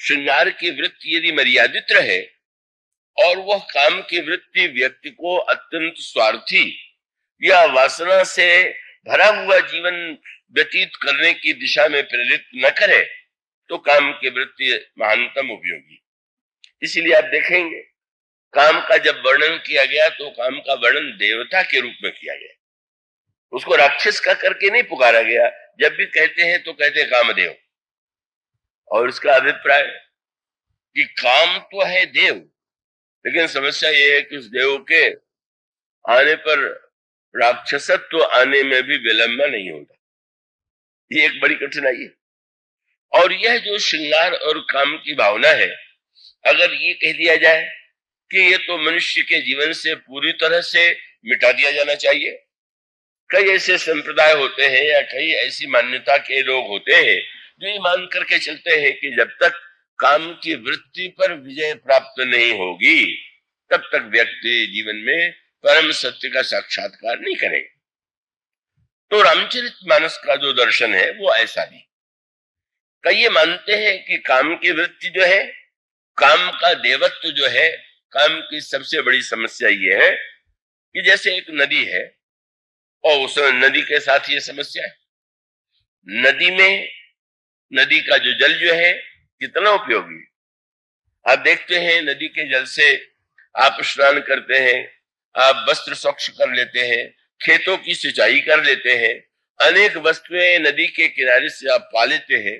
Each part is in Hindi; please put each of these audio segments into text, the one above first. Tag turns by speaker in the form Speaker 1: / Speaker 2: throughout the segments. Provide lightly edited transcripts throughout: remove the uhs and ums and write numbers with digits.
Speaker 1: श्रृंगार की वृत्ति यदि मर्यादित रहे और वह काम की वृत्ति व्यक्ति को अत्यंत स्वार्थी या वासना से भरा हुआ जीवन व्यतीत करने की दिशा में प्रेरित न करे तो काम की वृत्ति महानतम उपयोगी। इसीलिए आप देखेंगे काम का जब वर्णन किया गया तो काम का वर्णन देवता के रूप में किया गया, उसको राक्षस का करके नहीं पुकारा गया। जब भी कहते हैं तो कहते हैं कामदेव, और इसका अभिप्राय कि काम तो है देव, लेकिन समस्या ये है कि उस देव के आने पर राक्षसत्व आने में भी विलंब नहीं होता। ये एक बड़ी कठिनाई है। और यह जो श्रृंगार और काम की भावना है, अगर ये कह दिया जाए कि ये तो मनुष्य के जीवन से पूरी तरह से मिटा दिया जाना चाहिए, कई ऐसे संप्रदाय होते हैं या कई ऐसी मान्यता के लोग होते हैं जो ये मान करके चलते हैं कि जब तक काम की वृत्ति पर विजय प्राप्त नहीं होगी तब तक व्यक्ति जीवन में परम सत्य का साक्षात्कार नहीं करेगा। तो रामचरितमानस का जो दर्शन है वो ऐसा नहीं। कई ये मानते हैं कि काम की वृत्ति जो है, काम का देवत्व जो है, काम की सबसे बड़ी समस्या ये है कि जैसे एक नदी है और उस नदी के साथ ये समस्या है, नदी में नदी का जो जल जो है कितना उपयोगी। आप देखते हैं नदी के जल से आप स्नान करते हैं, आप वस्त्र स्वच्छ कर लेते हैं, खेतों की सिंचाई कर लेते हैं, अनेक वस्तुएं नदी के किनारे से आप पा लेते हैं।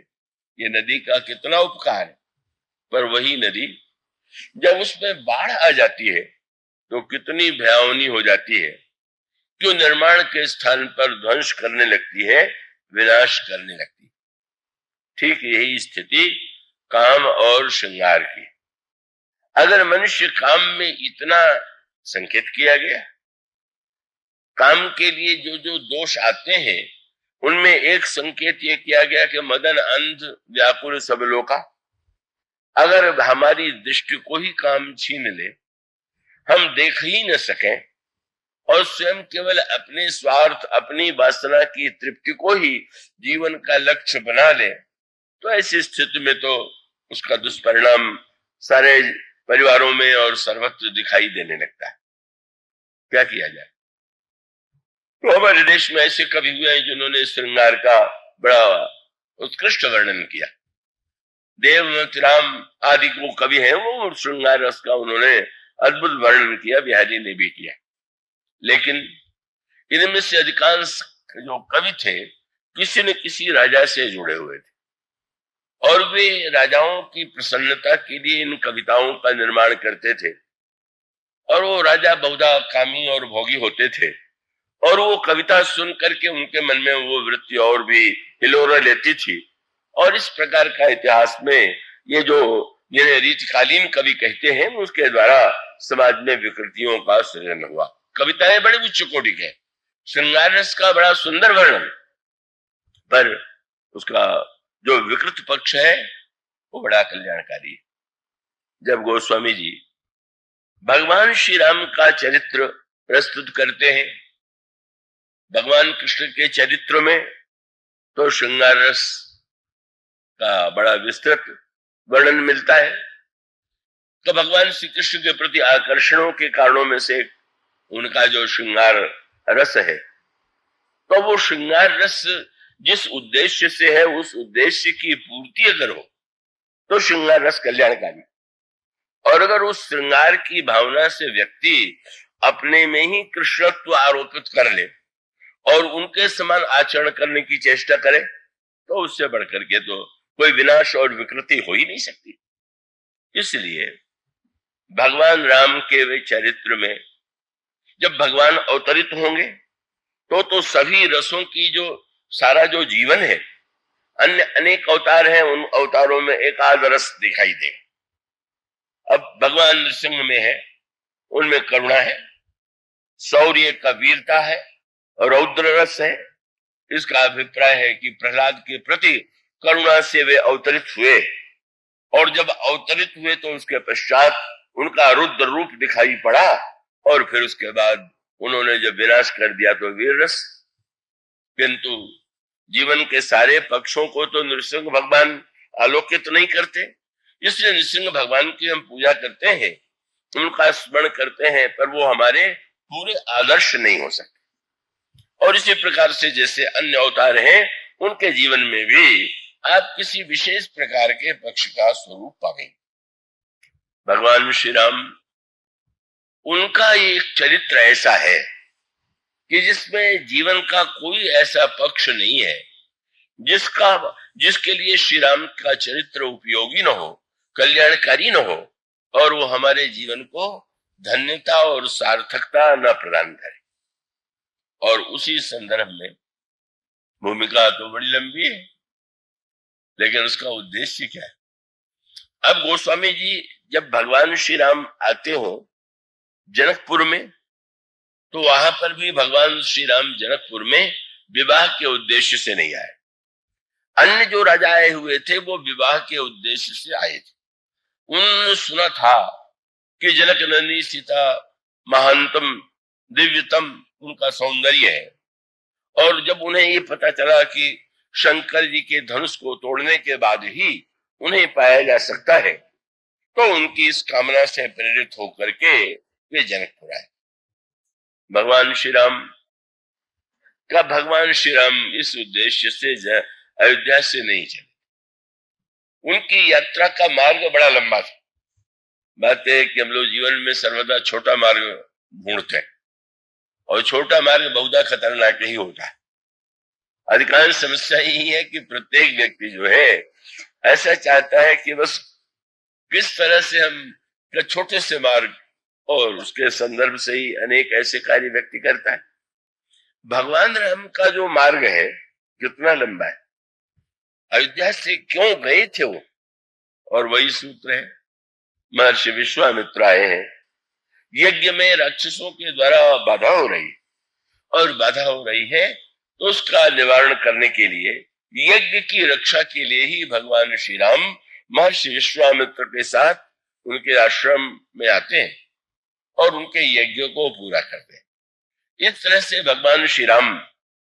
Speaker 1: ये नदी का कितना उपकार है। पर वही नदी जब उसमें बाढ़ आ जाती है तो कितनी भयावनी हो जाती है, जो निर्माण के स्थान पर ध्वंस करने लगती है, विनाश करने लगती है। ठीक यही स्थिति काम और श्रृंगार की। अगर मनुष्य काम में इतना संकेत किया गया, काम के लिए जो जो दोष आते हैं उनमें एक संकेत ये किया गया कि मदन अंध व्याकुल सब लोका। अगर हमारी दृष्टि को ही काम छीन ले, हम देख ही न सकें और स्वयं केवल अपने स्वार्थ, अपनी वासना की तृप्ति को ही जीवन का लक्ष्य बना ले, तो ऐसी स्थिति में तो उसका दुष्परिणाम सारे परिवारों में और सर्वत्र दिखाई देने लगता है। क्या किया जाए? तो हमारे देश में ऐसे कवि हुए हैं जिन्होंने श्रृंगार का बड़ा उत्कृष्ट वर्णन किया। देवनाथ राम आदि को कवि हैं, वो श्रृंगार रस का उन्होंने अद्भुत वर्णन किया, बिहारी ने भी किया। लेकिन इनमें से अधिकांश जो कवि थे किसी न किसी राजा से जुड़े हुए थे और वे राजाओं की प्रसन्नता के लिए इन कविताओं का निर्माण करते थे। और वो राजा बहुधा कामी और भोगी होते थे और वो कविता सुन करके उनके मन में वो वृत्ति और भी हिलोरा लेती थी। और इस प्रकार का इतिहास में ये जो जिन्हें रीतकालीन कवि कहते हैं, उसके द्वारा समाज में विकृतियों का सृजन हुआ। कविताएं बड़े उच्च कोटि के, श्रृंगार रस का बड़ा सुंदर वर्णन, पर उसका जो विकृत पक्ष है वो बड़ा कल्याणकारी है। जब गोस्वामी जी भगवान श्री राम का चरित्र प्रस्तुत करते हैं, भगवान कृष्ण के चरित्र में तो श्रृंगार रस का बड़ा विस्तृत वर्णन मिलता है। तो भगवान श्री कृष्ण के प्रति आकर्षणों के कारणों में से उनका जो श्रृंगार रस है, तो वो श्रृंगार रस जिस उद्देश्य से है उस उद्देश्य की पूर्ति अगर हो तो श्रृंगार रस कल्याणकारी। और अगर उस श्रृंगार की भावना से व्यक्ति अपने में ही कृष्णत्व आरोपित कर ले और उनके समान आचरण करने की चेष्टा करे तो उससे बढ़कर के तो कोई विनाश और विकृति हो ही नहीं सकती। इसलिए भगवान राम के वे चरित्र में जब भगवान अवतरित होंगे तो सभी रसों की जो सारा जो जीवन है, अन्य अनेक अवतार हैं, उन अवतारों में एक आध रस दिखाई दे। अब भगवान नृसिंह में है, उनमें करुणा है, शौर्य का वीरता है, रौद्र रस है। इसका अभिप्राय है कि प्रहलाद के प्रति करुणा से वे अवतरित हुए और जब अवतरित हुए तो उसके पश्चात उनका रुद्र रूप दिखाई पड़ा और फिर उसके बाद उन्होंने जब विनाश कर दिया तो वीर रस। किंतु जीवन के सारे पक्षों को तो नृसिंह भगवान आलोकित नहीं करते। इसलिए नृसिंह भगवान की हम पूजा करते हैं, उनका स्मरण करते हैं, पर वो हमारे पूरे आदर्श नहीं हो सकते। और इसी प्रकार से जैसे अन्य अवतार हैं, उनके जीवन में भी आप किसी विशेष प्रकार के पक्ष का स्वरूप पाएंगे। भगवान श्री राम, उनका एक चरित्र ऐसा है कि जिसमें जीवन का कोई ऐसा पक्ष नहीं है जिसके लिए श्री राम का चरित्र उपयोगी न हो, कल्याणकारी न हो, और वो हमारे जीवन को धन्यता और सार्थकता न प्रदान करे। और उसी संदर्भ में भूमिका तो बड़ी लंबी है, लेकिन उसका उद्देश्य क्या है? अब गोस्वामी जी जब भगवान श्री राम आते हो जनकपुर में, तो वहां पर भी भगवान श्री राम जनकपुर में विवाह के उद्देश्य से नहीं आए। अन्य जो राजा आए हुए थे वो विवाह के उद्देश्य से आए थे। उन्होंने सुना था कि जनक नंदी सीता महानतम दिव्यतम उनका सौंदर्य है, और जब उन्हें ये पता चला कि शंकर जी के धनुष को तोड़ने के बाद ही उन्हें पाया जा सकता है, तो उनकी इस कामना से प्रेरित होकर के वे जनकपुर आए। भगवान श्री राम इस उद्देश्य से अयोध्या से नहीं चले। उनकी यात्रा का मार्ग बड़ा लंबा था। बात है कि हम लोग जीवन में सर्वदा छोटा मार्ग ढूंढते हैं, और छोटा मार्ग बहुधा खतरनाक ही होता है। अधिकांश समस्या यही है कि प्रत्येक व्यक्ति जो है ऐसा चाहता है कि बस किस तरह से हम छोटे से मार्ग, और उसके संदर्भ से ही अनेक ऐसे कार्य व्यक्ति करता है। भगवान राम का जो मार्ग है कितना लंबा है, अयोध्या से क्यों गए थे वो, और वही सूत्र है। महर्षि विश्वामित्र आए हैं, यज्ञ में राक्षसों के द्वारा बाधा हो रही है, और बाधा हो रही है तो उसका निवारण करने के लिए, यज्ञ की रक्षा के लिए ही भगवान श्री राम महर्षि विश्वामित्र के साथ उनके आश्रम में आते हैं और उनके यज्ञ को पूरा करते हैं। इस तरह से भगवान श्री राम,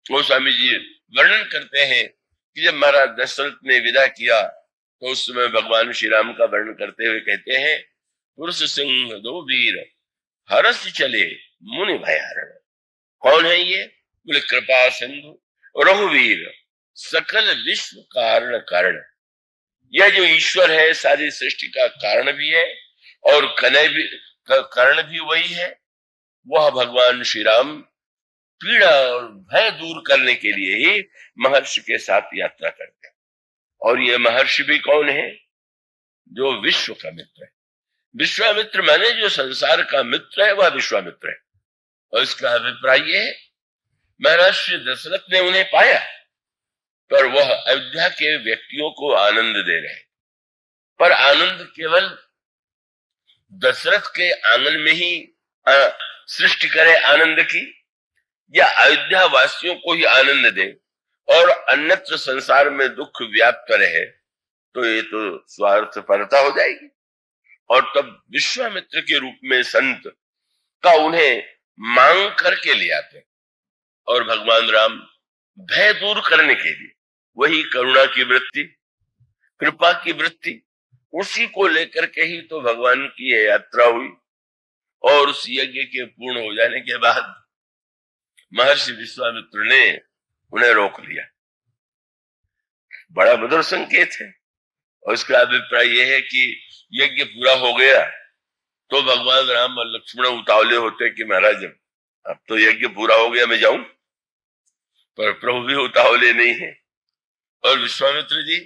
Speaker 1: गोस्वामी जी वर्णन करते हैं कि जब महाराज दशरथ ने विदा किया तो उस समय भगवान श्री राम का वर्णन करते हुए कहते हैं, पुरुष सिंह दो वीर हरस चले मुनि भयारण। कौन है ये? बोले कृपा सिंधु रघुवीर सकल विश्व कारण कारण। यह जो ईश्वर है सारी सृष्टि का कारण भी है और कारण भी वही है। वह भगवान श्री राम पीड़ा और भय दूर करने के लिए ही महर्षि के साथ यात्रा करते हैं। और ये महर्षि भी कौन है? जो विश्व का मित्र है। विश्वामित्र माने जो संसार का मित्र है वह विश्वामित्र है। और इसका अभिप्राय ये है, महाराज श्री दशरथ ने उन्हें पाया, पर वह अयोध्या के व्यक्तियों को आनंद दे रहे हैं। पर आनंद केवल दशरथ के आंगन में ही सृष्टि करे आनंद की, या अयोध्या वासियों को ही आनंद दे और अन्यत्र संसार में दुख व्याप्त रहे, तो ये तो स्वार्थपरता हो जाएगी। और तब विश्वामित्र के रूप में संत का उन्हें मांग करके ले आते, और भगवान राम भय दूर करने के लिए वही करुणा की वृत्ति, कृपा की वृत्ति, उसी को लेकर के ही तो भगवान की यात्रा हुई। और उस यज्ञ के पूर्ण हो जाने के बाद महर्षि विश्वामित्र ने उन्हें रोक लिया। बड़ा मधुर संकेत है। और इसका अभिप्राय यह है कि यज्ञ पूरा हो गया तो भगवान राम और लक्ष्मण उतावले होते कि महाराज अब तो यज्ञ पूरा हो गया, मैं जाऊं। पर प्रभु भी उतावले नहीं है, और विश्वामित्र जी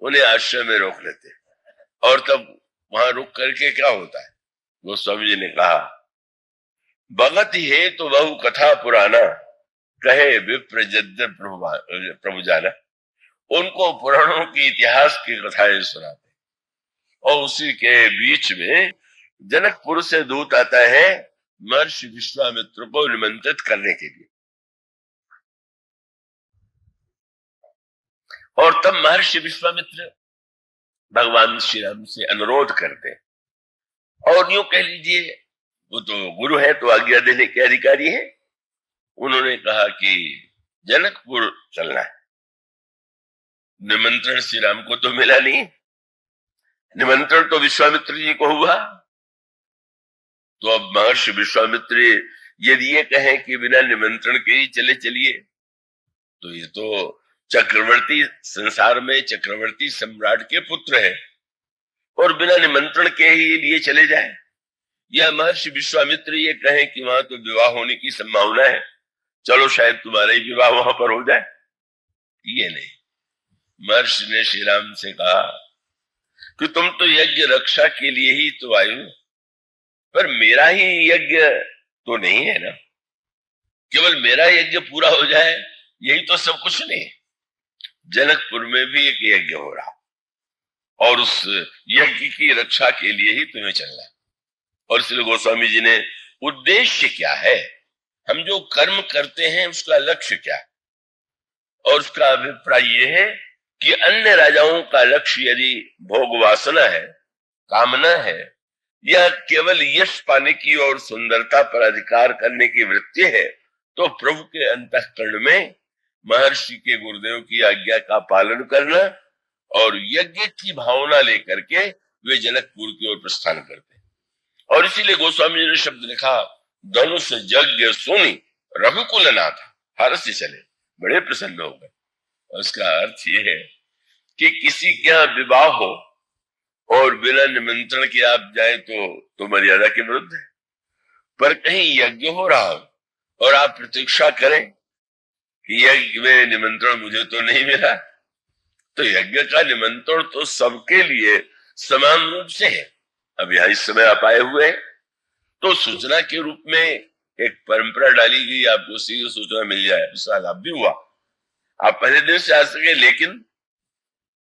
Speaker 1: उन्हें आश्रम में रोक लेते। और तब वहां रुक करके क्या होता है? गोस्वामी जी ने कहा, भगत है तो बहु कथा पुराना, कहे विप्र जद्द प्रभु जाना। उनको पुराणों की इतिहास की कथाएं सुनाते, और उसी के बीच में जनकपुर से दूत आता है महर्षि विश्वामित्र को निमंत्रित करने के लिए। और तब महर्षि विश्वामित्र भगवान श्री राम से अनुरोध करते, और यूं कह लीजिए वो तो गुरु है तो आज्ञा देने के अधिकारी है। उन्होंने कहा कि जनकपुर चलना है। निमंत्रण श्री राम को तो मिला नहीं, निमंत्रण तो विश्वामित्र जी को हुआ, तो अब महर्षि विश्वामित्र यदि ये कहें कि बिना निमंत्रण के ही चले चलिए, तो ये तो चक्रवर्ती, संसार में चक्रवर्ती सम्राट के पुत्र है और बिना निमंत्रण के ही लिए चले जाए। या महर्षि विश्वामित्र ये कहें कि वहां तो विवाह होने की संभावना है, चलो शायद तुम्हारा ही विवाह वहां पर हो जाए। ये नहीं, महर्षि ने श्री राम से कहा कि तुम तो यज्ञ रक्षा के लिए ही तो आए हो, पर मेरा ही यज्ञ तो नहीं है ना, केवल मेरा यज्ञ पूरा हो जाए यही तो सब कुछ नहीं। जनकपुर में भी एक यज्ञ हो रहा और उस यज्ञ की रक्षा के लिए ही तुम्हें चलना है। और इसलिए गोस्वामी जी ने उद्देश्य क्या है, हम जो कर्म करते हैं उसका लक्ष्य क्या है, और उसका अभिप्राय यह है कि अन्य राजाओं का लक्ष्य यदि भोग वासना है, कामना है, या केवल यश पाने की और सुंदरता पर अधिकार करने की वृत्ति है, तो प्रभु के अंतःकरण में महर्षि के गुरुदेव की आज्ञा का पालन करना और यज्ञ की भावना लेकर के वे जनकपुर की ओर प्रस्थान करते हैं। और इसीलिए गोस्वामी जी ने शब्द लिखा, धनुष यज्ञ सुनी रघुकुल नाथ हर्ष से चले, बड़े प्रसन्न हो गए। उसका अर्थ यह है कि किसी के यहाँ विवाह हो और बिना निमंत्रण के आप जाए तो मर्यादा के विरुद्ध है, पर कहीं यज्ञ हो रहा हो और आप प्रतीक्षा करें कि यज्ञ में निमंत्रण मुझे तो नहीं मिला, तो यज्ञ का निमंत्रण तो सबके लिए समान रूप से है। अब यहाँ इस समय आप आए हुए हैं तो सूचना के रूप में एक परंपरा डाली गई, आपको सीधी सूचना मिल जाए, इसका लाभ भी हुआ, आप पहले दिन से आ सके। लेकिन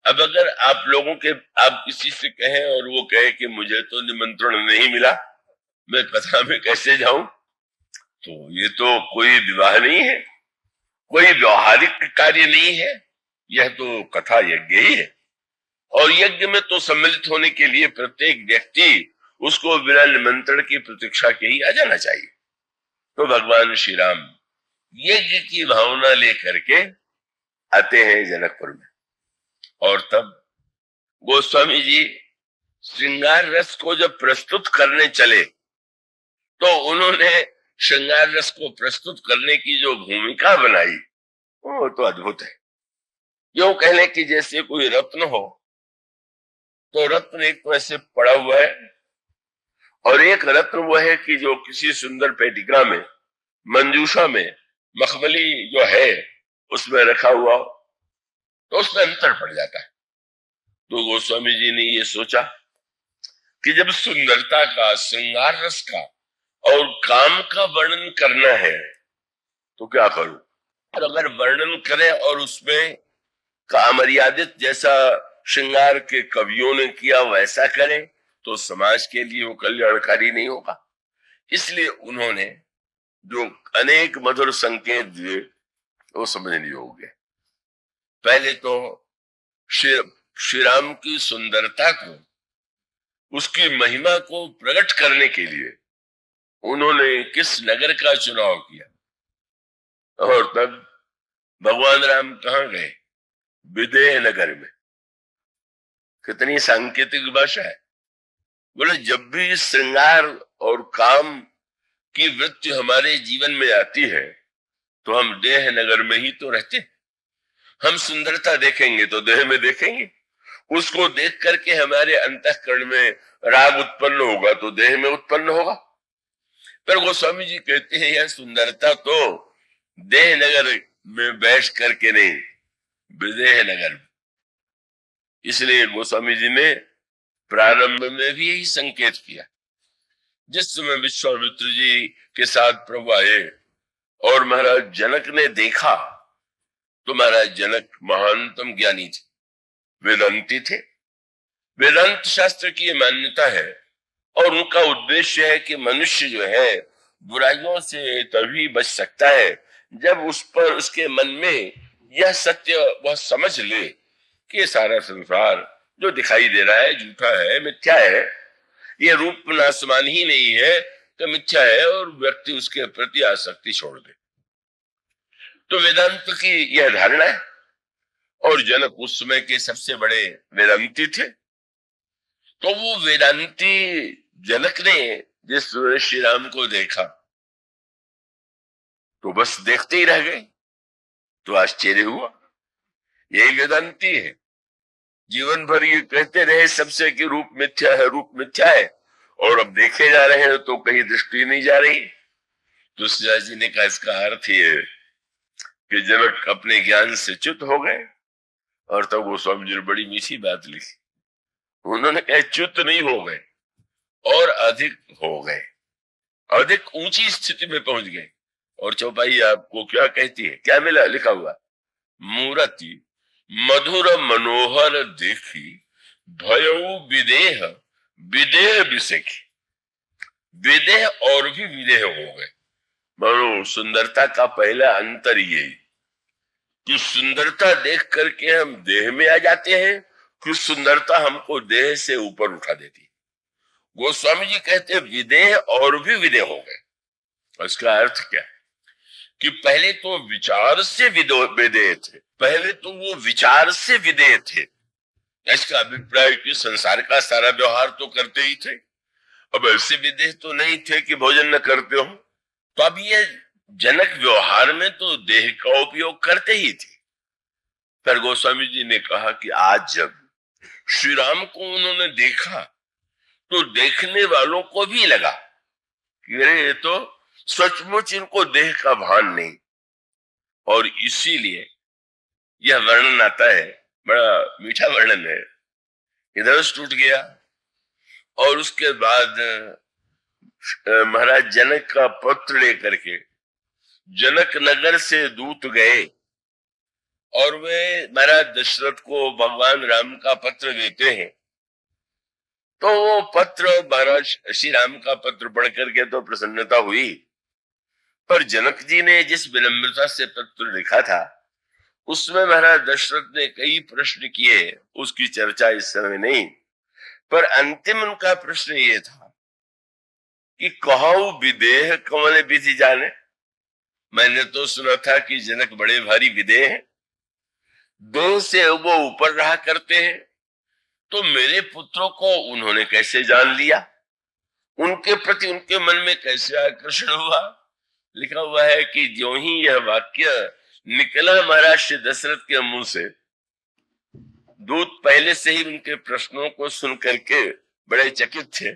Speaker 1: अब अगर आप लोगों के, आप किसी से कहें और वो कहे कि मुझे तो निमंत्रण नहीं मिला, मैं कथा में कैसे जाऊं, तो ये तो कोई विवाह नहीं है, कोई व्यवहारिक कार्य नहीं है, यह तो कथा यज्ञ ही है। और यज्ञ में तो सम्मिलित होने के लिए प्रत्येक व्यक्ति उसको बिना निमंत्रण की प्रतीक्षा के ही आ जाना चाहिए। तो भगवान श्री राम यज्ञ की भावना लेकर के आते हैं जनकपुर में। और तब गोस्वामी जी श्रृंगार रस को जब प्रस्तुत करने चले तो उन्होंने श्रृंगार रस को प्रस्तुत करने की जो भूमिका बनाई वो तो अद्भुत है। यूं कह लें कि जैसे कोई रत्न हो, तो रत्न एक तो ऐसे पड़ा हुआ है और एक रत्न वो है कि जो किसी सुंदर पेटिका में, मंजूषा में, मखमली जो है उसमें रखा हुआ हो, तो उसमें अंतर पड़ जाता है। तो गोस्वामी जी ने ये सोचा कि जब सुंदरता का, श्रृंगार रस का और काम का वर्णन करना है तो क्या करूं, और अगर वर्णन करें और उसमें कामर्यादित जैसा श्रृंगार के कवियों ने किया वैसा करें तो समाज के लिए वो कल्याणकारी नहीं होगा। इसलिए उन्होंने जो अनेक मधुर संकेत दिए वो समझने योग्य है। पहले तो श्री राम की सुंदरता को, उसकी महिमा को प्रकट करने के लिए उन्होंने किस नगर का चुनाव किया, और तब भगवान राम कहां गए, विदेह नगर में। कितनी सांकेतिक भाषा है। बोले जब भी श्रृंगार और काम की वृत्ति हमारे जीवन में आती है तो हम देह नगर में ही तो रहते हैं। हम सुंदरता देखेंगे तो देह में देखेंगे, उसको देख करके हमारे अंतःकरण में राग उत्पन्न होगा तो देह में उत्पन्न होगा। पर गोस्वामी जी कहते हैं यह सुंदरता तो देह नगर में बैठ करके नहीं, विदेह नगर में। इसलिए गोस्वामी जी ने प्रारंभ में भी यही संकेत किया। जिस समय विश्वामित्र जी के साथ प्रभु आए और महाराज जनक ने देखा तो महाराज जनक महानतम ज्ञानी थे, वेदांती थे। वेदांत शास्त्र की मान्यता है और उनका उद्देश्य है कि मनुष्य जो है बुराइयों से तभी बच सकता है जब उस पर, उसके मन में यह सत्य वह समझ ले कि सारा संसार जो दिखाई दे रहा है झूठा है, मिथ्या है, ये रूप नासमान ही नहीं है तो मिथ्या है, और व्यक्ति उसके प्रति आसक्ति छोड़ दे। तो वेदांत की यह धारणा है और जनक उस समय के सबसे बड़े वेदांती थे। तो वो वेदांती जनक ने जिस श्री राम को देखा तो बस देखते ही रह गए, तो आश्चर्य हुआ। यही वेदांती है, जीवन भर ये कहते रहे सबसे कि रूप मिथ्या है, रूप मिथ्या है, और अब देखे जा रहे हैं तो कहीं दृष्टि नहीं जा रही। तुलसीदास जी ने कहा इसका अर्थ ये कि जनक अपने ज्ञान से च्युत हो गए। और तब गोस्वामी जी ने बड़ी मीठी बात लिखी, उन्होंने कहा च्युत नहीं हो गए और अधिक हो गए, अधिक ऊंची स्थिति में पहुंच गए। और चौपाई आपको क्या कहती है, क्या मिला, लिखा हुआ, मूर्ति मधुर मनोहर देखी भयऊ विदेह विदेह विसेखी। विदेह और भी विदेह हो गए। मानो सुंदरता का पहला अंतर यही कि सुंदरता देख करके हम देह में आ जाते हैं, कि सुंदरता हमको देह से ऊपर उठा देती है। गोस्वामी जी कहते विदेह और भी विदेह हो गए। इसका अर्थ क्या है कि पहले तो विचार से विदेह थे, पहले तो वो विचार से विदेह थे। इसका अभिप्राय कि संसार का सारा व्यवहार तो करते ही थे, अब ऐसे विदेह तो नहीं थे कि भोजन न करते हो। तो अब ये जनक व्यवहार में तो देह का उपयोग करते ही थे। फिर गोस्वामी जी ने कहा कि आज जब श्री राम को उन्होंने देखा तो देखने वालों को भी लगा कि अरे ये तो सचमुच इनको देह का भान नहीं। और इसीलिए यह वर्णन आता है, बड़ा मीठा वर्णन है। इधर टूट गया और उसके बाद महाराज जनक का पत्र लेकर के जनक नगर से दूत गए और वे महाराज दशरथ को भगवान राम का पत्र देते हैं। तो वो पत्र महाराज श्री राम का पत्र पढ़ करके तो प्रसन्नता हुई, पर जनक जी ने जिस विनम्रता से पत्र लिखा था उसमें महाराज दशरथ ने कई प्रश्न किए, उसकी चर्चा इस समय नहीं। पर अंतिम उनका प्रश्न ये था कि कहो विदेह कौन विधि जाने। मैंने तो सुना था कि जनक बड़े भारी विदेह हैं, देह से वो ऊपर रहा करते हैं, तो मेरे पुत्रों को उन्होंने कैसे जान लिया, उनके प्रति उनके मन में कैसे आकर्षण हुआ। लिखा हुआ है कि जो ही यह वाक्य निकला महाराज श्री दशरथ के मुंह से, दूत पहले से ही उनके प्रश्नों को सुन करके बड़े चकित थे,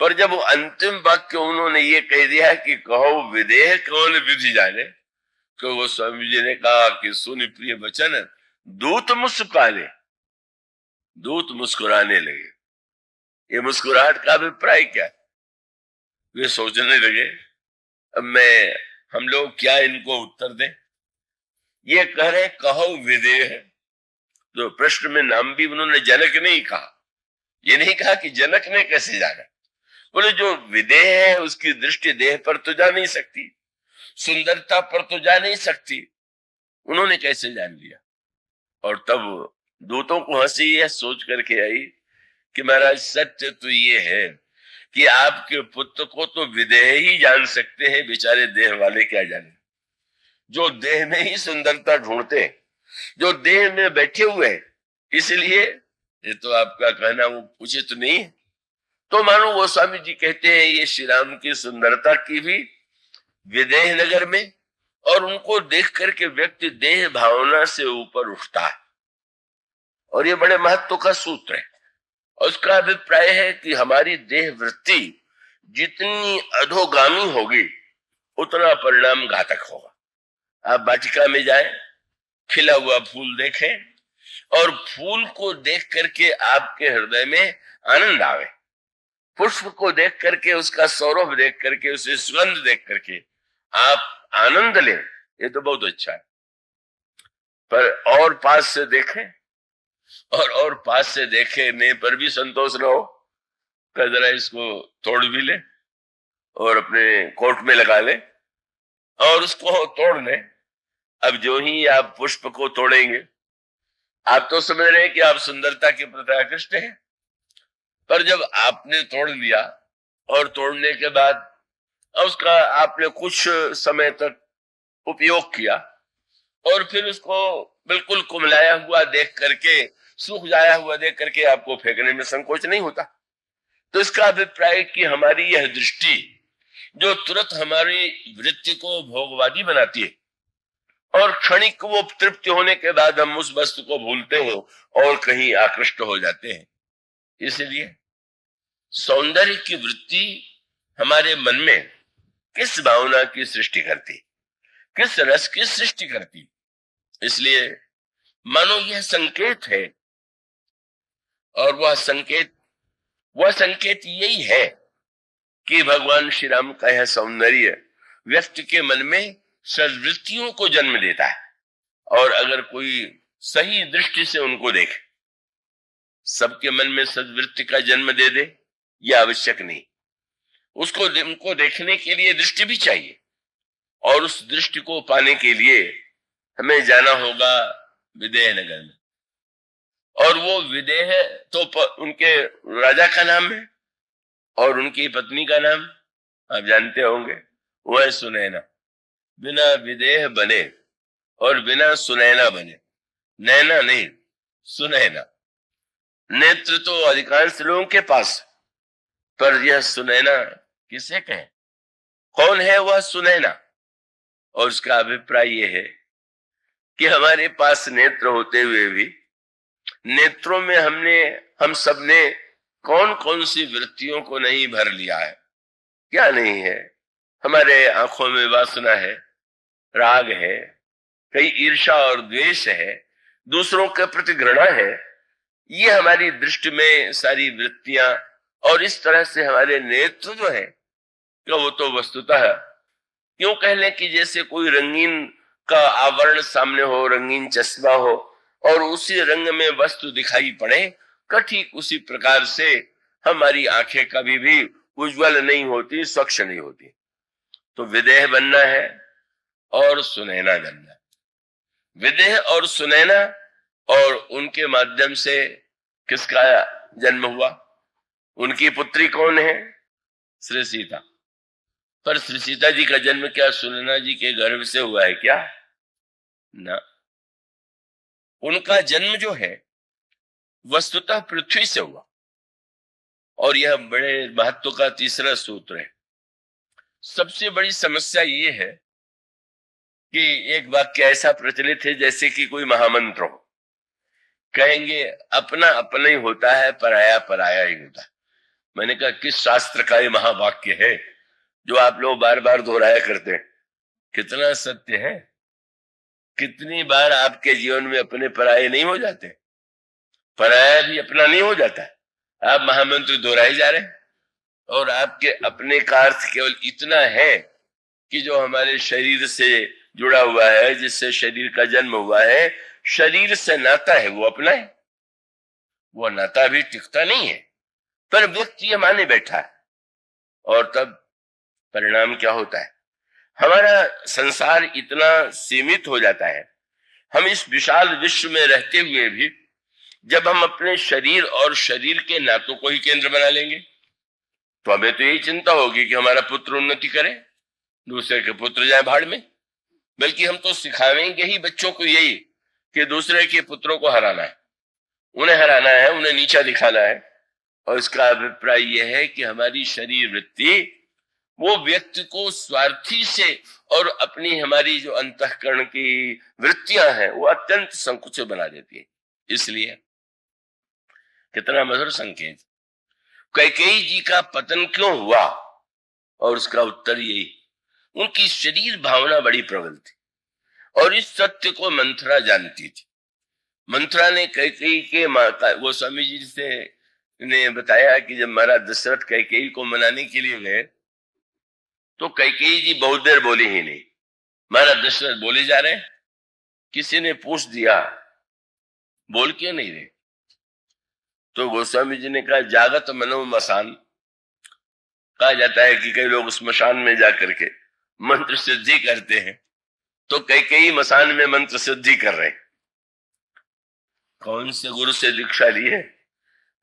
Speaker 1: पर जब वो अंतिम वाक्य उन्होंने ये कह दिया कि कहो विदेह कौन विधि जाने, तो वो स्वामी जी ने कहा कि सुन प्रिय वचन, दूत मुस्कुराने, दूत मुस्कुराने लगे। ये मुस्कुराहट का अभिप्राय क्या है? वे सोचने लगे अब हम लोग क्या इनको उत्तर दें। ये कह रहे कहो विदेह, तो प्रश्न में नाम भी उन्होंने जनक नहीं कहा। ये नहीं कहा कि जनक ने कैसे जाना, बोले जो विदेह है उसकी दृष्टि देह पर तो जा नहीं सकती, सुंदरता पर तो जा नहीं सकती, उन्होंने कैसे जान लिया। और तब दूतों को हंसी यह सोच करके आई कि महाराज सत्य तो ये है कि आपके पुत्र को तो विदेह ही जान सकते हैं, बेचारे देह वाले क्या जाने। जो देह में ही सुंदरता ढूंढते, जो देह में बैठे हुए, इसलिए ये तो आपका कहना वो उचित नहीं है। तो मानो वो स्वामी जी कहते हैं ये श्री राम की सुंदरता की भी विदेह नगर में, और उनको देख करके व्यक्ति देह भावना से ऊपर उठता है। और ये बड़े महत्व का सूत्र है। और उसका अभिप्राय है कि हमारी देह वृत्ति जितनी अधोगामी होगी उतना परिणाम घातक होगा। आप वाटिका में जाएं, खिला हुआ फूल देखें और फूल को देख करके आपके हृदय में आनंद आवे, पुष्प को देख करके उसका सौरभ देख करके उसे सुगंध देख करके आप आनंद लें, ये तो बहुत अच्छा है। पर और पास से देखें और पास से देखने पर भी संतोष न हो, जरा इसको तोड़ भी ले और अपने कोट में लगा ले और उसको तोड़ ले। अब जो ही आप पुष्प को तोड़ेंगे, आप तो समझ रहे हैं कि आप सुंदरता के प्रति आकृष्ट हैं, पर जब आपने तोड़ लिया और तोड़ने के बाद उसका आपने कुछ समय तक उपयोग किया और फिर उसको बिल्कुल कुमलाया हुआ देख करके सुख जाया हुआ देख करके आपको फेंकने में संकोच नहीं होता। तो इसका अभिप्राय कि हमारी यह दृष्टि जो तुरंत हमारी वृत्ति को भोगवादी बनाती है और क्षणिक वो तृप्ति होने के बाद हम उस वस्तु को भूलते हैं और कहीं आकृष्ट हो जाते हैं। इसलिए सौंदर्य की वृत्ति हमारे मन में किस भावना की सृष्टि करती, किस रस की सृष्टि करती। इसलिए मानो यह संकेत है, और वह संकेत यही है कि भगवान श्री राम का यह सौंदर्य व्यक्ति के मन में सद्वृत्तियों को जन्म देता है। और अगर कोई सही दृष्टि से उनको देखे, सबके मन में सद्वृत्ति का जन्म दे दे यह आवश्यक नहीं, उनको देखने के लिए दृष्टि भी चाहिए, और उस दृष्टि को पाने के लिए हमें जाना होगा विदेह नगर में। और वो विदेह तो उनके राजा का नाम है, और उनकी पत्नी का नाम आप जानते होंगे, वो है सुनैना। बिना विदेह बने और बिना सुनैना बने, नैना नहीं सुनैना। नेत्र तो अधिकांश लोगों के पास, पर यह सुनैना किसे कहें, कौन है वह सुनैना? और उसका अभिप्राय यह है कि हमारे पास नेत्र होते हुए भी नेत्रों में हम सबने कौन कौन सी वृत्तियों को नहीं भर लिया है, क्या नहीं है। हमारे आंखों में वासना है, राग है, कई ईर्ष्या और द्वेष है, दूसरों के प्रति घृणा है। ये हमारी दृष्टि में सारी वृत्तियां, और इस तरह से हमारे नेत्र जो है वो तो वस्तुतः क्यों कह लें कि जैसे कोई रंगीन का आवरण सामने हो, रंगीन चश्मा हो, और उसी रंग में वस्तु दिखाई पड़े, ठीक उसी प्रकार से हमारी आंखें कभी भी उज्जवल नहीं होती, स्वच्छ नहीं होती। तो विदेह बनना है और सुनैना बनना है। विदेह और सुनैना, और उनके माध्यम से किसका जन्म हुआ? उनकी पुत्री कौन है? श्री सीता। पर श्री सीता जी का जन्म क्या सुनैना जी के गर्भ से हुआ है क्या? ना, उनका जन्म जो है वस्तुतः पृथ्वी से हुआ। और यह बड़े महत्व का तीसरा सूत्र है। सबसे बड़ी समस्या ये है कि एक वाक्य ऐसा प्रचलित है जैसे कि कोई महामंत्र हो, कहेंगे अपना अपना ही होता है, पराया पराया ही होता है। मैंने कहा किस शास्त्र का ये महावाक्य है जो आप लोग बार बार दोहराया करते हैं? कितना सत्य है। कितनी बार आपके जीवन में अपने पराये नहीं हो जाते, पराया भी अपना नहीं हो जाता है। आप महामंत्र दोहराए जा रहे हैं, और आपके अपने का अर्थ केवल इतना है कि जो हमारे शरीर से जुड़ा हुआ है, जिससे शरीर का जन्म हुआ है, शरीर से नाता है, वो अपना है। वो नाता भी टिकता नहीं है, पर व्यक्ति ये माने बैठा है। और तब परिणाम क्या होता है? हमारा संसार इतना सीमित हो जाता है। हम इस विशाल विश्व में रहते हुए भी जब हम अपने शरीर और शरीर के नातों को ही केंद्र बना लेंगे, तो हमें तो यही चिंता होगी कि हमारा पुत्र उन्नति करे, दूसरे के पुत्र जाए भाड़ में। बल्कि हम तो सिखावेंगे ही बच्चों को यही कि दूसरे के पुत्रों को हराना है, उन्हें हराना है, उन्हें नीचा दिखाना है। और इसका अभिप्राय यह है कि हमारी शरीर वृत्ति वो व्यक्ति को स्वार्थी से, और अपनी हमारी जो अंतःकरण की वृत्तियां हैं वो अत्यंत संकुचित बना देती है। इसलिए कितना मधुर संकेत। कैकेयी जी का पतन क्यों हुआ? और उसका उत्तर यही, उनकी शरीर भावना बड़ी प्रबल थी, और इस सत्य को मंथरा जानती थी। मंथरा ने कैकेयी के माता गोस्वामी जी से ने बताया कि जब महाराज दशरथ कैकेयी को मनाने के लिए गए, तो कैकेयी जी बहुत देर बोली ही नहीं। महाराज दशरथ बोले जा रहे, किसी ने पूछ दिया बोल क्यों नहीं रहे? तो गोस्वामी जी ने कहा जागत मनो मसान। कहा जाता है कि कई लोग स्मशान में जाकर के मंत्र सिद्धि करते हैं, तो कई मसान में मंत्र सिद्धि कर रहे हैं। कौन से गुरु से दीक्षा ली है?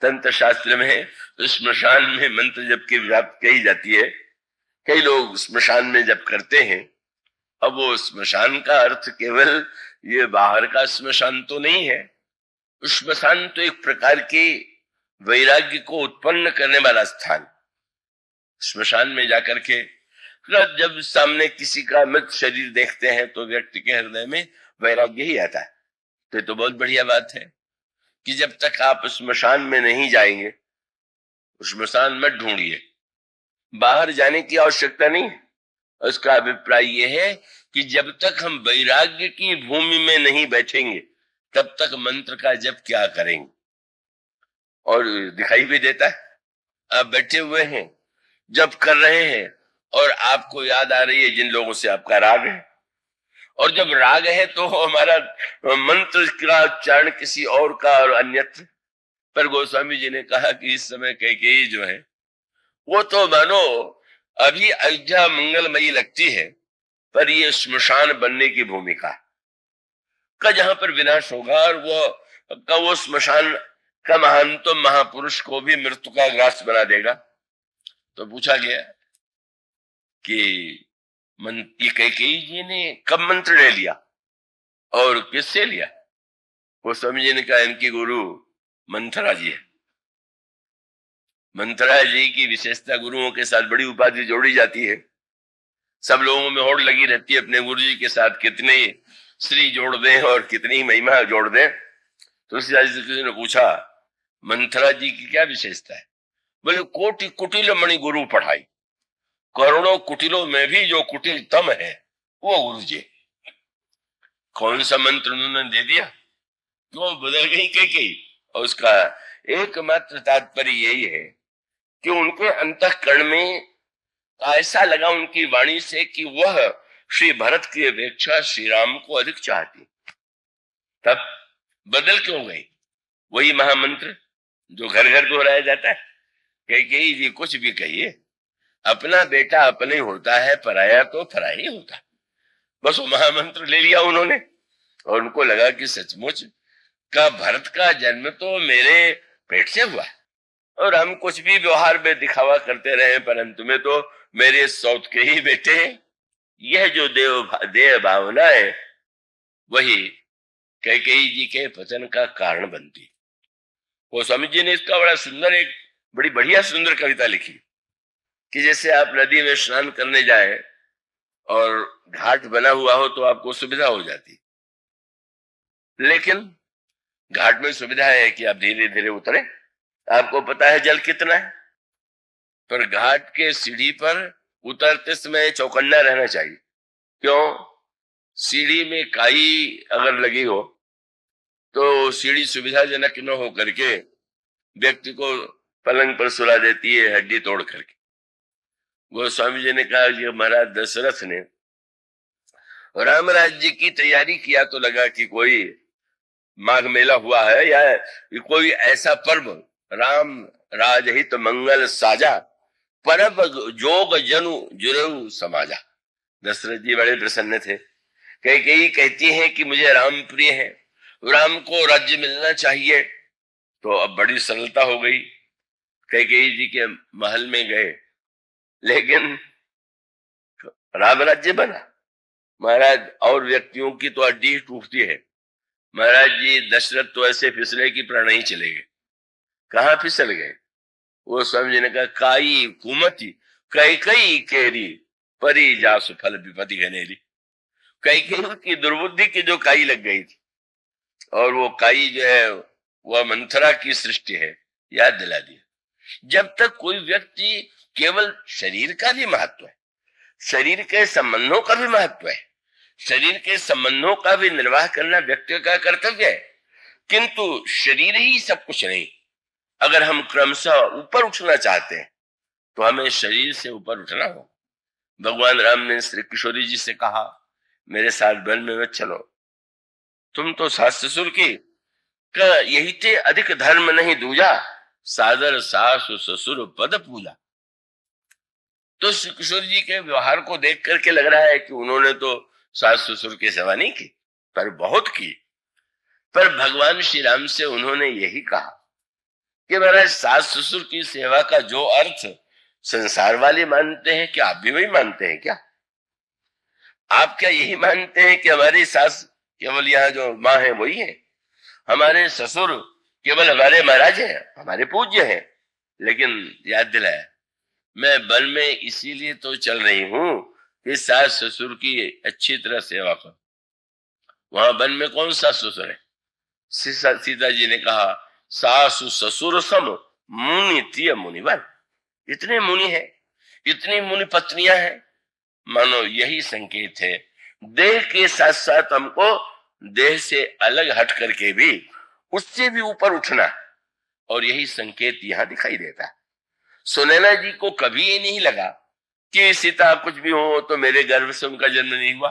Speaker 1: तंत्र शास्त्र में स्मशान में मंत्र जप की व्याप्त कही जाती है। कई लोग स्मशान में जप करते हैं। अब वो स्मशान का अर्थ केवल ये बाहर का स्मशान तो नहीं है, श्मशान तो एक प्रकार के वैराग्य को उत्पन्न करने वाला स्थान। श्मशान में जाकर के जब सामने किसी का मृत शरीर देखते हैं तो व्यक्ति के हृदय में वैराग्य ही आता है। तो बहुत बढ़िया बात है कि जब तक आप श्मशान में नहीं जाएंगे, श्मशान मत ढूंढिए, बाहर जाने की आवश्यकता नहीं है। उसका अभिप्राय यह है कि जब तक हम वैराग्य की भूमि में नहीं बैठेंगे तब तक मंत्र का जप क्या करेंगे। और दिखाई भी देता है, आप बैठे हुए हैं, जप कर रहे हैं और आपको याद आ रही है जिन लोगों से आपका राग है, और जब राग है तो हमारा मंत्र का उच्चारण किसी और का और अन्यत्र। पर गोस्वामी जी ने कहा कि इस समय कैकेयी जो है वो तो मानो अभी अयोध्या मंगलमयी लगती है, पर ये श्मशान बनने की भूमिका का जहां पर विनाश होगा, और वो श्मशान का महानतम महापुरुष को भी मृत्यु का ग्रास बना देगा। तो पूछा गया कि ये कैकेयी जी ने कब मंत्र ले लिया और किससे लिया। वो स्वामी जी ने कहा इनकी गुरु मंथरा जी है। मंथरा जी की विशेषता, गुरुओं के साथ बड़ी उपाधि जोड़ी जाती है। सब लोगों में होड़ लगी रहती है अपने गुरु जी के साथ कितने श्री जोड़ दें और कितनी महिमा जोड़ दें। तुलसीदास जी किसी ने पूछा मंथरा जी की क्या विशेषता है। बोले कोटि कुटिल मणि गुरु पढ़ाई, करोड़ों कुटिलों में भी जो कुटिलतम है वो गुरु जी। कौन सा मंत्र उन्होंने दे दिया, क्यों बदल गई कैकेयी। और उसका एकमात्र तात्पर्य यही है कि उनके अंतःकरण में ऐसा लगा उनकी वाणी से कि वह श्री भरत की अपेक्षा श्री राम को अधिक चाहती। तब बदल क्यों गई। वही महामंत्र जो घर घर दोहराया जाता है। कैकेयी जी कुछ भी कहिए, अपना बेटा अपने होता है, पराया तो पराया ही होता है। बस वो महामंत्र ले लिया उन्होंने और उनको लगा कि सचमुच का भरत का जन्म तो मेरे पेट से हुआ है, और हम कुछ भी व्यवहार में दिखावा करते रहे परंतु में तो मेरे सौत के ही बेटे हैं। यह जो देह भावना है वही कैकेयी जी के पतन का कारण बनती। वो स्वामी जी ने इसका बड़ा सुंदर, एक बड़ी बढ़िया सुंदर कविता लिखी कि जैसे आप नदी में स्नान करने जाए और घाट बना हुआ हो तो आपको सुविधा हो जाती, लेकिन घाट में सुविधा है कि आप धीरे धीरे उतरे, आपको पता है जल कितना है, पर घाट के सीढ़ी पर उतरते समय चौकन्ना रहना चाहिए। क्यों, सीढ़ी में काई अगर लगी हो तो सीढ़ी सुविधाजनक न हो करके व्यक्ति को पलंग पर सुला देती है हड्डी तोड़ करके। वो स्वामी जी ने कहा कि महाराज दशरथ ने राम राज्य की तैयारी किया तो लगा कि कोई माघ मेला हुआ है या कोई ऐसा पर्व, राम राजहित मंगल साजा, परब जोग जनु जुरु समाजा। दशरथ जी बड़े प्रसन्न थे। कैकेयी कहती है कि मुझे राम प्रिय है, राम को राज्य मिलना चाहिए। तो अब बड़ी सरलता हो गई, कैकेयी जी के महल में गए, लेकिन राम राज्य बना। महाराज और व्यक्तियों की तो हड्डी टूटती है, महाराज जी दशरथ तो ऐसे फिसले की प्राण ही चले गए। कहाँ फिसल गए। वो स्वामी जी ने कहा काई कुमति कैकेयी केरी परी जासु फल विपति घनेरी। कैकेयी की दुर्बुद्धि की जो काई लग गई थी, और वो काई जो है वह मंथरा की सृष्टि है, याद दिला दिया। जब तक कोई व्यक्ति केवल शरीर का भी महत्व है, शरीर के संबंधों का भी महत्व है, शरीर के संबंधों का भी निर्वाह करना व्यक्ति का कर्तव्य है, किंतु शरीर ही सब कुछ नहीं। अगर हम क्रमशः ऊपर उठना चाहते हैं तो हमें शरीर से ऊपर उठना हो। भगवान राम ने श्री किशोरी जी से कहा मेरे साथ वन में मत चलो, तुम तो सास ससुर की यही थे अधिक धर्म नहीं दूजा, सादर सासु ससुर पद पूजा। तो श्री किशोर जी के व्यवहार को देख करके लग रहा है कि उन्होंने तो सास ससुर की सेवा नहीं की, पर बहुत की। पर भगवान श्री राम से उन्होंने यही कहा कि महाराज सास ससुर की सेवा का जो अर्थ संसार वाले मानते हैं, क्या आप भी वही मानते हैं क्या? आप क्या यही मानते हैं कि हमारी सास केवल यहाँ जो माँ है वही है? हमारे ससुर केवल हमारे महाराज हैं, हमारे पूज्य हैं, लेकिन याद दिलाया मैं वन में इसीलिए तो चल रही हूं कि सास ससुर की अच्छी तरह सेवा करूं। वहां वन में कौन सा ससुर है? सीता जी ने कहा सासु ससुर सम मुनि तिय मुनिवन। इतने मुनि है, इतनी मुनि पत्नियां हैं, मानो यही संकेत है देह के साथ साथ हमको देह से अलग हट करके भी उससे भी ऊपर उठना, और यही संकेत यहां दिखाई देता है। सुनैना जी को कभी ये नहीं लगा कि सीता कुछ भी हो तो मेरे गर्भ से उनका जन्म नहीं हुआ।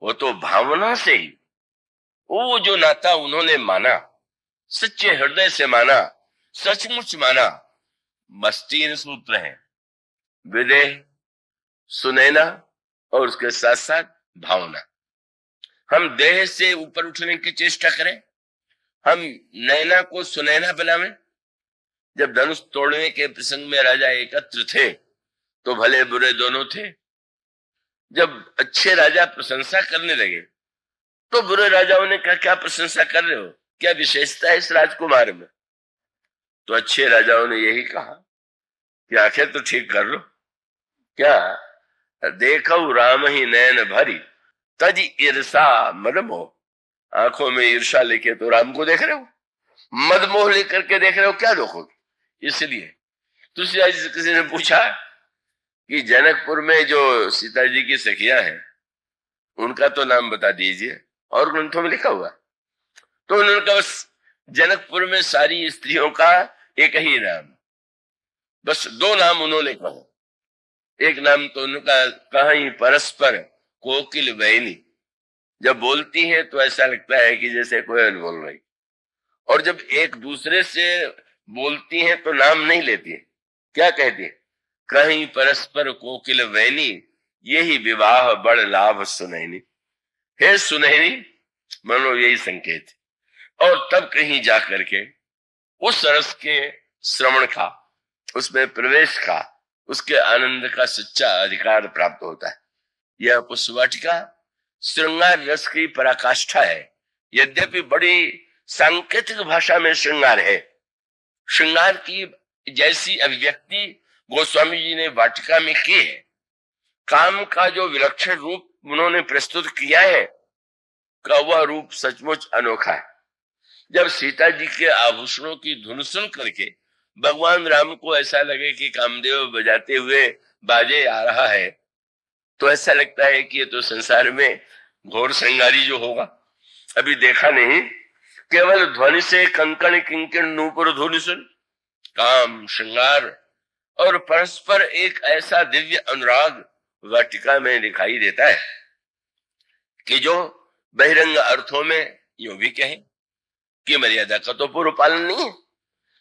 Speaker 1: वो तो भावना से ही वो जो नाता उन्होंने माना, सच्चे हृदय से माना, सचमुच माना। बस 3 सूत्र हैं, विदेह, सुनैना और उसके साथ साथ भावना। हम देह से ऊपर उठने की चेष्टा करें, हम नैना को सुनैना बनावें। जब धनुष तोड़ने के प्रसंग में राजा एकत्र थे तो भले बुरे दोनों थे। जब अच्छे राजा प्रशंसा करने लगे तो बुरे राजाओं ने कहा क्या प्रशंसा कर रहे हो, क्या विशेषता है इस राजकुमार में? तो अच्छे राजाओं ने यही कहा कि आखिर तो ठीक कर लो, क्या देखो राम ही नैन भरी तज ईर्षा मदमोह। आंखों में ईर्षा लेके तो राम को देख रहे हो, मदमोह लेकर के देख रहे हो, क्या देखोगे? इसलिए तुलसीदास जी से किसी ने पूछा कि जनकपुर में जो सीता जी की सखियां हैं उनका तो नाम बता दीजिए, और ग्रंथों में लिखा हुआ। तो उन्होंने कहा बस जनकपुर में सारी स्त्रियों का एक ही नाम, बस 2 नाम उन्होंने कहा। एक नाम तो उनका कहीं परस्पर कोकिल वैनी, जब बोलती है तो ऐसा लगता है कि जैसे कोयल बोल रही, और जब एक दूसरे से बोलती हैं तो नाम नहीं लेती है, क्या कहती है? कहीं परस्पर कोकिल वैनी, यही विवाह बड़ लाभ सुनैनी। हे सुनैनी, मानो यही संकेत है। और तब कहीं जा करके उस रस के श्रवण का, उसमें प्रवेश का, उसके आनंद का सच्चा अधिकार प्राप्त होता है। यह पुष्पवाटिका श्रृंगार रस की पराकाष्ठा है। यद्यपि बड़ी सांकेतिक भाषा में श्रृंगार है, श्रृंगार की जैसी अभिव्यक्ति गोस्वामी जी ने वाटिका में की है, काम का जो विलक्षण रूप उन्होंने प्रस्तुत किया है, का वह रूप सचमुच अनोखा है। जब सीता जी के आभूषणों की धुन सुन करके भगवान राम को ऐसा लगे कि कामदेव बजाते हुए बाजे आ रहा है, तो ऐसा लगता है कि ये तो संसार में घोर श्रृंगारी जो होगा अभी देखा नहीं। केवल ध्वनि से कंकण किंकिण नूपुर धुनि सुन, काम श्रृंगार और परस्पर एक ऐसा दिव्य अनुराग वाटिका में दिखाई देता है कि जो बहिरंग अर्थों में यूं भी कहें कि मर्यादा का तो पूर्व पालन नहीं है।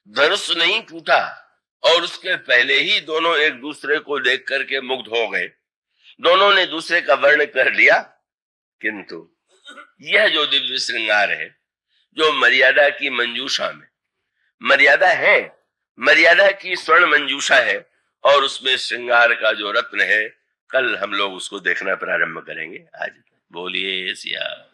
Speaker 1: धनुष नहीं टूटा और उसके पहले ही दोनों एक दूसरे को देख करके मुग्ध हो गए, दोनों ने दूसरे का वर्ण कर लिया। किंतु यह जो दिव्य श्रृंगार है, जो मर्यादा की मंजूषा में मर्यादा है, मर्यादा की स्वर्ण मंजूषा है, और उसमें श्रृंगार का जो रत्न है, कल हम लोग उसको देखना प्रारंभ करेंगे। आज बोलिए सिया।